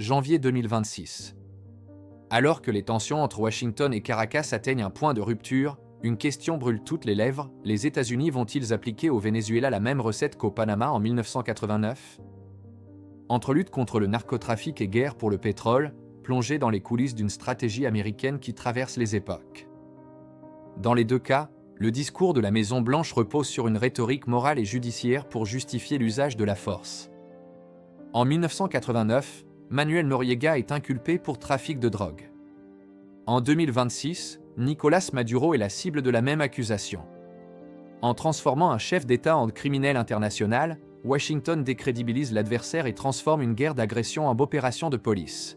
janvier 2026. Alors que les tensions entre Washington et Caracas atteignent un point de rupture, une question brûle toutes les lèvres: les États-Unis vont-ils appliquer au Venezuela la même recette qu'au Panama en 1989 ? Entre lutte contre le narcotrafic et guerre pour le pétrole, plongé dans les coulisses d'une stratégie américaine qui traverse les époques. Dans les deux cas, le discours de la Maison-Blanche repose sur une rhétorique morale et judiciaire pour justifier l'usage de la force. En 1989, Manuel Noriega est inculpé pour trafic de drogue. En 2026, Nicolás Maduro est la cible de la même accusation. En transformant un chef d'État en criminel international, Washington décrédibilise l'adversaire et transforme une guerre d'agression en opération de police.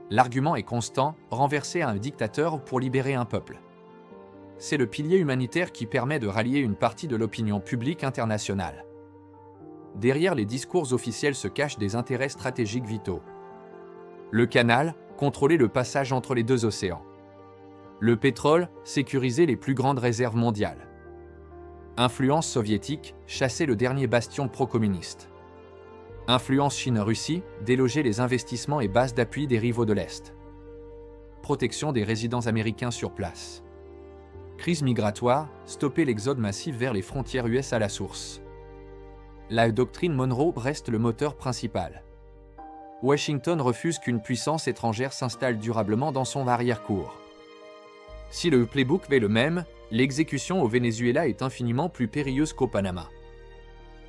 L'argument est constant: renverser un dictateur pour libérer un peuple. C'est le pilier humanitaire qui permet de rallier une partie de l'opinion publique internationale. Derrière les discours officiels se cachent des intérêts stratégiques vitaux. Le canal, contrôler le passage entre les deux océans. Le pétrole, sécuriser les plus grandes réserves mondiales. Influence soviétique, chasser le dernier bastion pro-communiste. Influence Chine-Russie, déloger les investissements et bases d'appui des rivaux de l'Est. Protection des résidents américains sur place. Crise migratoire, stopper l'exode massif vers les frontières US à la source. La doctrine Monroe reste le moteur principal. Washington refuse qu'une puissance étrangère s'installe durablement dans son arrière-cour. Si le playbook est le même, l'exécution au Venezuela est infiniment plus périlleuse qu'au Panama.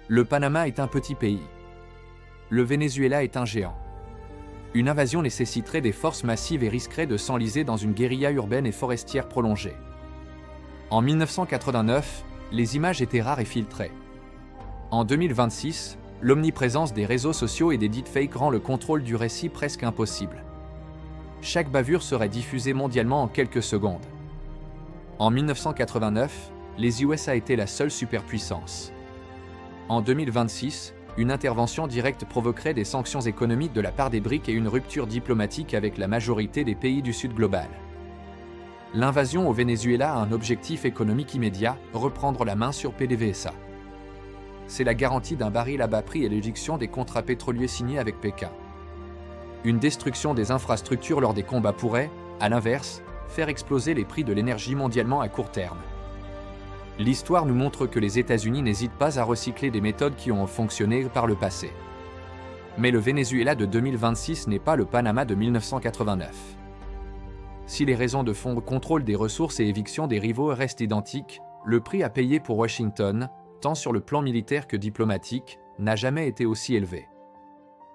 Le Panama est un petit pays. Le Venezuela est un géant. Une invasion nécessiterait des forces massives et risquerait de s'enliser dans une guérilla urbaine et forestière prolongée. En 1989, les images étaient rares et filtrées. En 2026, l'omniprésence des réseaux sociaux et des deepfakes rend le contrôle du récit presque impossible. Chaque bavure serait diffusée mondialement en quelques secondes. En 1989, les USA étaient la seule superpuissance. En 2026, une intervention directe provoquerait des sanctions économiques de la part des BRICS et une rupture diplomatique avec la majorité des pays du Sud global. L'invasion au Venezuela a un objectif économique immédiat: reprendre la main sur PDVSA. C'est la garantie d'un baril à bas prix et l'éjection des contrats pétroliers signés avec Pékin. Une destruction des infrastructures lors des combats pourrait, à l'inverse, faire exploser les prix de l'énergie mondialement à court terme. L'histoire nous montre que les États-Unis n'hésitent pas à recycler des méthodes qui ont fonctionné par le passé. Mais le Venezuela de 2026 n'est pas le Panama de 1989. Si les raisons de fond, contrôle des ressources et éviction des rivaux restent identiques, le prix à payer pour Washington, tant sur le plan militaire que diplomatique, n'a jamais été aussi élevé.